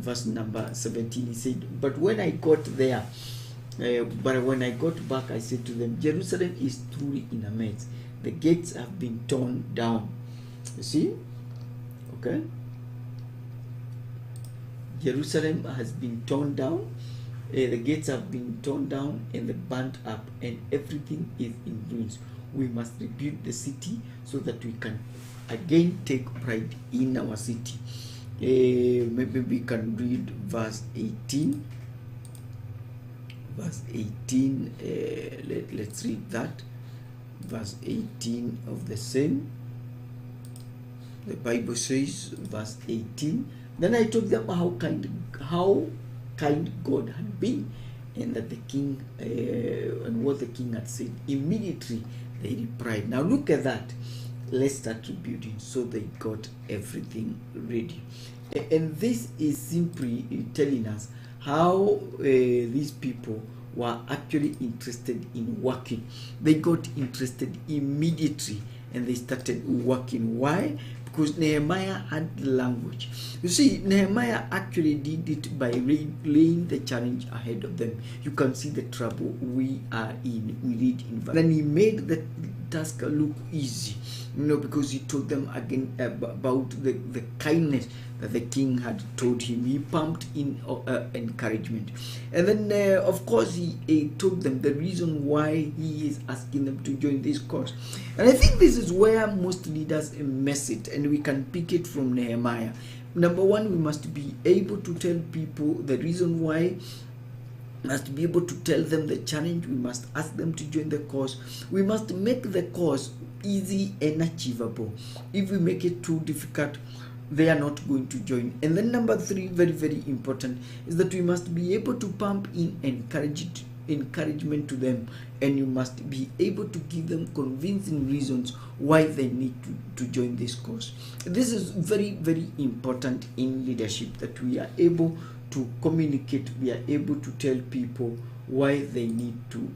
verse number 17. He said, but when I got there, but when I got back, I said to them, Jerusalem is truly in a mess. The gates have been torn down. You see? Okay? Jerusalem has been torn down. The gates have been torn down and burnt up, and everything is in ruins. We must rebuild the city so that we can again take pride in our city. Maybe we can read verse 18. Verse 18, let's read that. Verse 18 of the same. The Bible says, verse 18, then I told them how kind God had been, and that the king and what the king had said. Immediately they replied. Now look at that. Let's start rebuilding. So they got everything ready, and this is simply telling us how these people were actually interested in working. They got interested immediately and they started working. Why? Because Nehemiah had language. You see, Nehemiah actually did it by laying the challenge ahead of them. You can see the trouble we are in. We read in verse. Then he made the task look easy, because he told them again about the kindness that the king had told him. He pumped in encouragement, and then of course he told them the reason why he is asking them to join this cause. And I think this is where most leaders miss it, and we can pick it from Nehemiah. Number one, we must be able to tell people the reason why. Must be able to tell them the challenge. We must ask them to join the cause. We must make the cause easy and achievable. If we make it too difficult, they are not going to join. And then number three, very, very important, is that we must be able to pump in encouragement to them, and you must be able to give them convincing reasons why they need to join this cause. This is very, very important in leadership, that we are able to communicate, we are able to tell people why they need to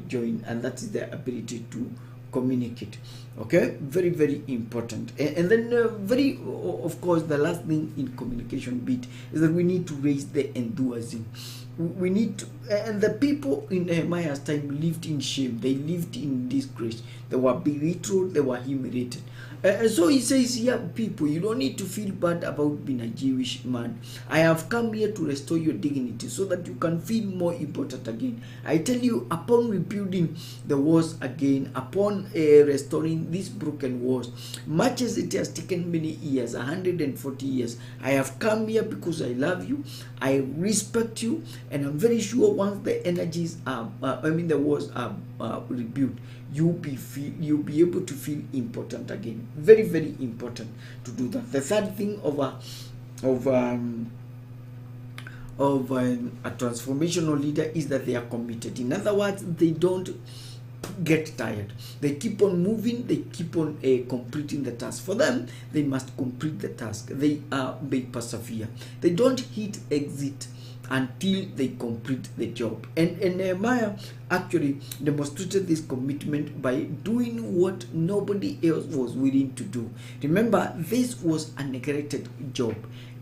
join, and that is their ability to communicate. Okay, very, very important. And then of course, the last thing in communication bit is that we need to raise the enthusiasm. We need to, and the people in Nehemiah's time lived in shame. They lived in disgrace. They were belittled. They were humiliated. And so he says here, people, you don't need to feel bad about being a Jewish man. I have come here to restore your dignity so that you can feel more important again. I tell you, upon rebuilding the walls again, upon restoring these broken walls, much as it has taken many years, 140 years, I have come here because I love you, I respect you, and I'm very sure once the energies are, the walls are rebuilt, you'll be able to feel important again. Very, very important to do that. The third thing of a transformational leader is that they are committed. In other words, they don't get tired. They keep on moving. They keep on completing the task. For them, they must complete the task. They persevere. They don't hit exit until they complete the job. And Nehemiah actually demonstrated this commitment by doing what nobody else was willing to do. Remember, this was a neglected job,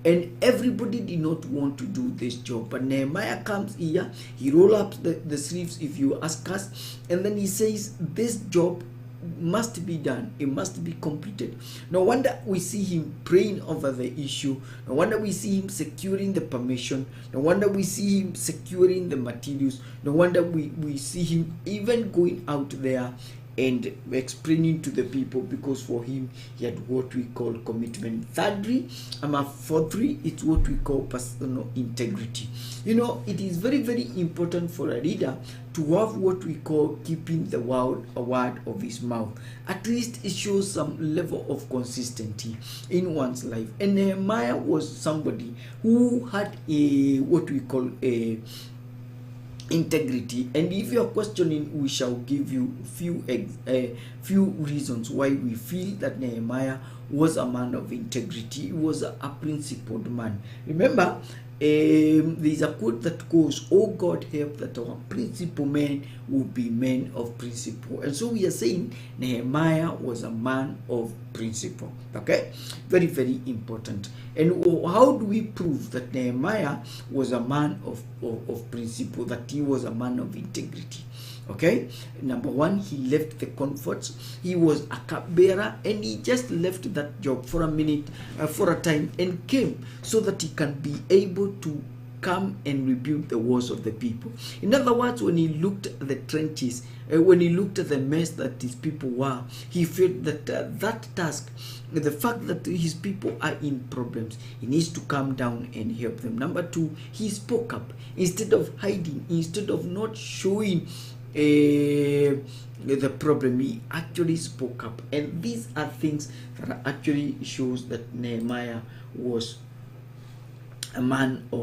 and everybody did not want to do this job. But Nehemiah comes here, he rolls up the sleeves, if you ask us, and then he says this job must be done. It must be completed. No wonder we see him praying over the issue. No wonder we see him securing the permission. No wonder we see him securing the materials. No wonder we see him even going out there and explaining to the people, because for him he had what we call commitment. Fourthly, it's what we call personal integrity. It is very, very important for a leader to have what we call keeping the word of his mouth. At least it shows some level of consistency in one's life. And Nehemiah was somebody who had what we call integrity. And if you are questioning, we shall give you few reasons why we feel that Nehemiah was a man of integrity. He was a principled man. Remember, There's a quote that goes, "Oh God, help that our principal men will be men of principle." And so we are saying Nehemiah was a man of principle. Okay, very, very important. And how do we prove that Nehemiah was a man of principle, that he was a man of integrity? Okay, number one, he left the comforts. He was a cupbearer, and he just left that job for a minute, for a time, and came so that he can be able to come and rebuild the walls of the people. In other words, when he looked at the trenches, when he looked at the mess that his people were, he felt that that task, the fact that his people are in problems, he needs to come down and help them. Number two, he spoke up. Instead of hiding, instead of not showing the problem, he actually spoke up. And these are things that actually shows that Nehemiah was a man he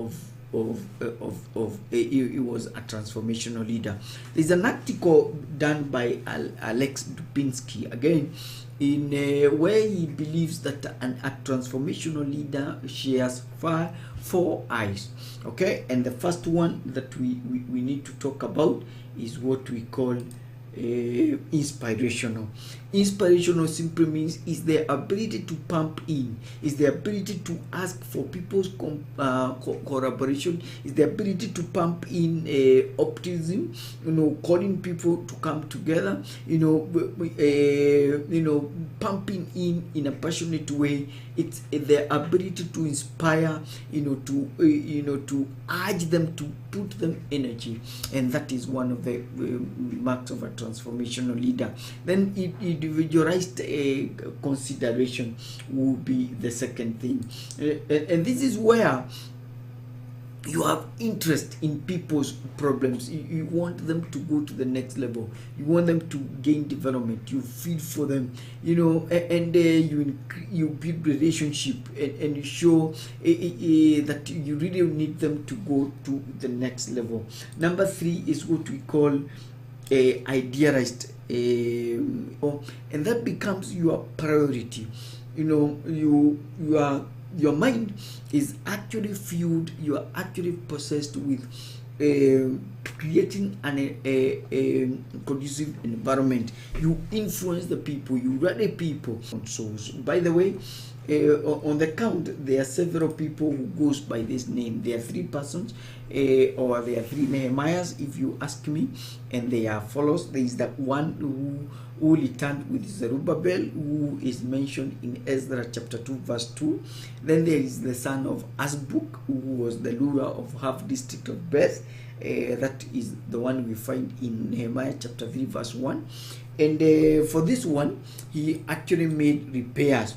was a transformational leader. There's an article done by Alex Dubinsky, again, in where he believes that a transformational leader shares four eyes. Okay, and the first one that we need to talk about is what we call inspirational. Inspirational simply means is the ability to pump in, is the ability to ask for people's collaboration, is the ability to pump in optimism, calling people to come together, pumping in a passionate way. It's the ability to inspire, to urge them, to put them energy, and that is one of the marks of a transformational leader. Then individualized consideration will be the second thing, and this is where you have interest in people's problems. You want them to go to the next level. You want them to gain development. You feel for them, and you build relationship, and you show that you really need them to go to the next level. Number three is what we call idealized, and that becomes your priority. Your mind is actually fueled, you are actually possessed with creating a conducive environment. You influence the people, you rally people. So, by the way, on the count, there are several people who goes by this name. There are three persons, or there are three Nehemiahs, if you ask me, and they are follows. There is that one who returned with Zerubbabel, who is mentioned in Ezra chapter 2 verse 2. Then there is the son of Azbuk, who was the ruler of half district of Beth. That is the one we find in Nehemiah chapter 3 verse 1. And for this one, he actually made repairs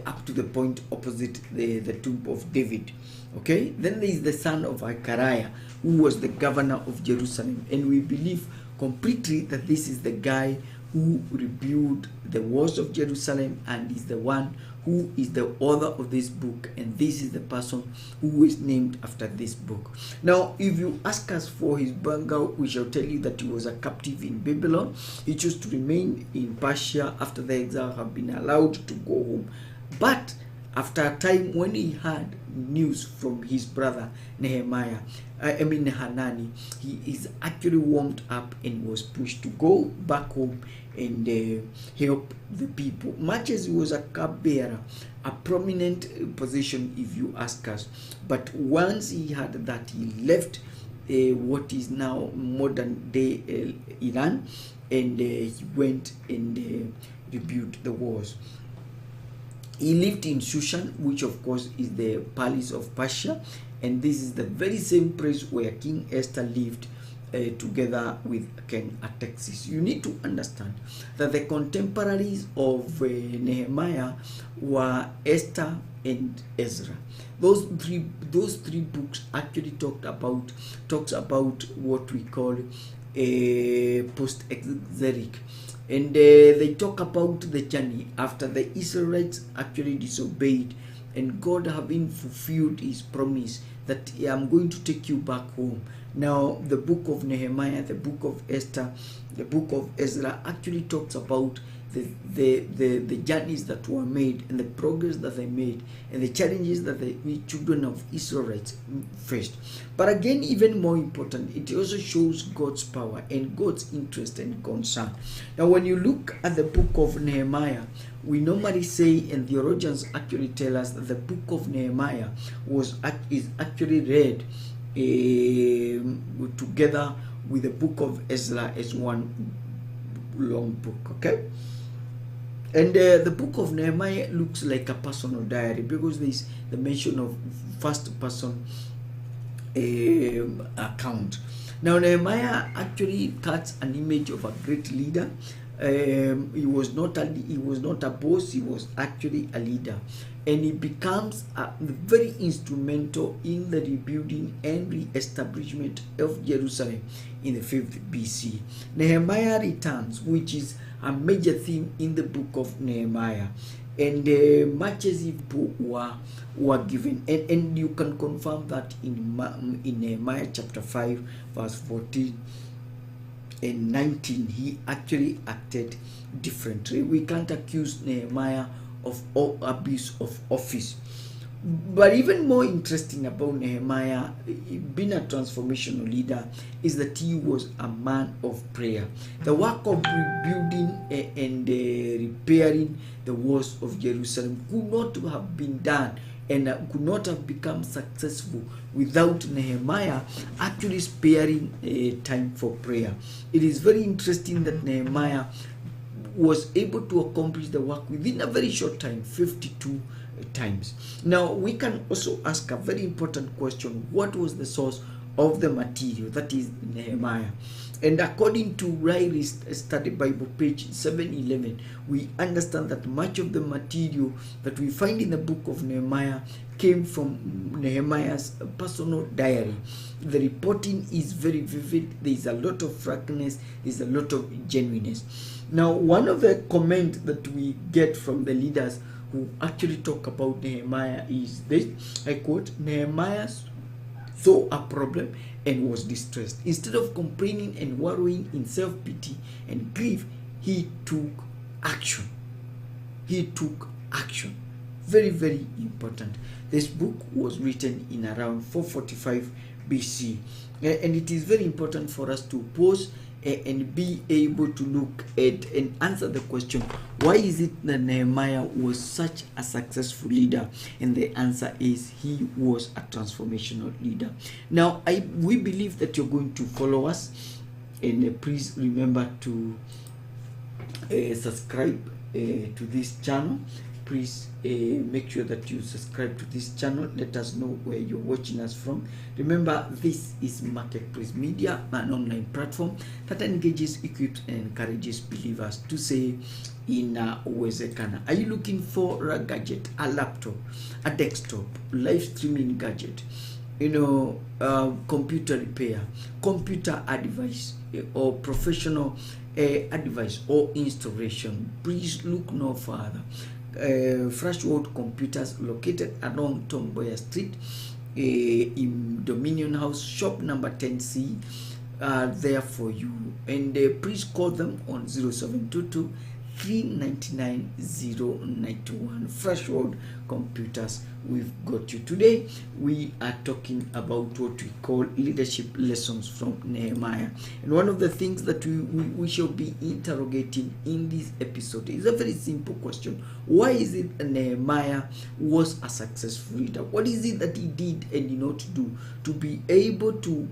up to the point opposite the tomb of David. Okay, then there is the son of Zechariah, who was the governor of Jerusalem, and we believe completely that this is the guy who rebuilt the walls of Jerusalem and is the one who is the author of this book, and this is the person who is named after this book. Now, if you ask us for his background, we shall tell you that he was a captive in Babylon. He chose to remain in Persia after the exile had been allowed to go home. But after a time, when he had news from his brother Hanani, he is actually warmed up and was pushed to go back home and help the people. Much as he was a cupbearer, a prominent position if you ask us, but once he had that, he left what is now modern day Iran, and he went and rebuilt the walls. He lived in Shushan, which of course is the palace of Persia, and this is the very same place where King Esther lived together with King Artaxerxes. You need to understand that the contemporaries of Nehemiah were Esther and Ezra. Those three books actually talks about what we call a post-exilic. And they talk about the journey after the Israelites actually disobeyed, and God having fulfilled his promise that I'm going to take you back home. Now, the book of Nehemiah, the book of Esther, the book of Ezra actually talks about the journeys that were made and the progress that they made and the challenges that the children of Israelites faced. But again, even more important, it also shows God's power and God's interest and concern. Now, when you look at the book of Nehemiah, we normally say, and theologians actually tell us, that the book of Nehemiah is actually read together with the book of Ezra as one long book. Okay, and the book of Nehemiah looks like a personal diary because there is the mention of first person account. Now, Nehemiah actually cuts an image of a great leader. He was not a boss. He was actually a leader, and he becomes very instrumental in the rebuilding and re-establishment of Jerusalem in the 5th BC. Nehemiah returns, which is a major theme in the book of Nehemiah, and much as if were given, and you can confirm that in Nehemiah chapter 5 verse 14 and 19, he actually acted differently. We can't accuse Nehemiah of abuse of office. But even more interesting about Nehemiah being a transformational leader is that he was a man of prayer. The work of rebuilding and repairing the walls of Jerusalem could not have been done and could not have become successful without Nehemiah actually sparing time for prayer. It is very interesting that Nehemiah was able to accomplish the work within a very short time, 52 times. Now, we can also ask a very important question: what was the source of the material? That is Nehemiah. And according to Riley Study Bible, page 711, we understand that much of the material that we find in the book of Nehemiah came from Nehemiah's personal diary. The reporting is very vivid. There is a lot of frankness. There is a lot of genuineness. Now, one of the comments that we get from the leaders who actually talk about Nehemiah is this, I quote: Nehemiah saw a problem and was distressed. Instead of complaining and wallowing in self-pity and grief, he took action. He took action. Very, very important. This book was written in around 445 BC. And it is very important for us to pause and be able to look at and answer the question, why is it that Nehemiah was such a successful leader? And the answer is, he was a transformational leader. Now, we believe that you're going to follow us, and please remember to subscribe to this channel. Please make sure that you subscribe to this channel. Let us know where you're watching us from. Remember, this is Marketplace Media, an online platform that engages, equips, and encourages believers to say, inawezekana. Are you looking for a gadget, a laptop, a desktop, live streaming gadget, computer repair, computer advice, or professional advice or installation? Please look no further. Freshworld Computers, located along Tomboya Street in Dominion House, shop number 10C, are there for you. And please call them on 0722 399 091. Freshworld Computers, we've got you. Today we are talking about what we call leadership lessons from Nehemiah, and one of the things that we shall be interrogating in this episode is a very simple question: why is it Nehemiah was a successful leader? What is it that he did and did not do to be able to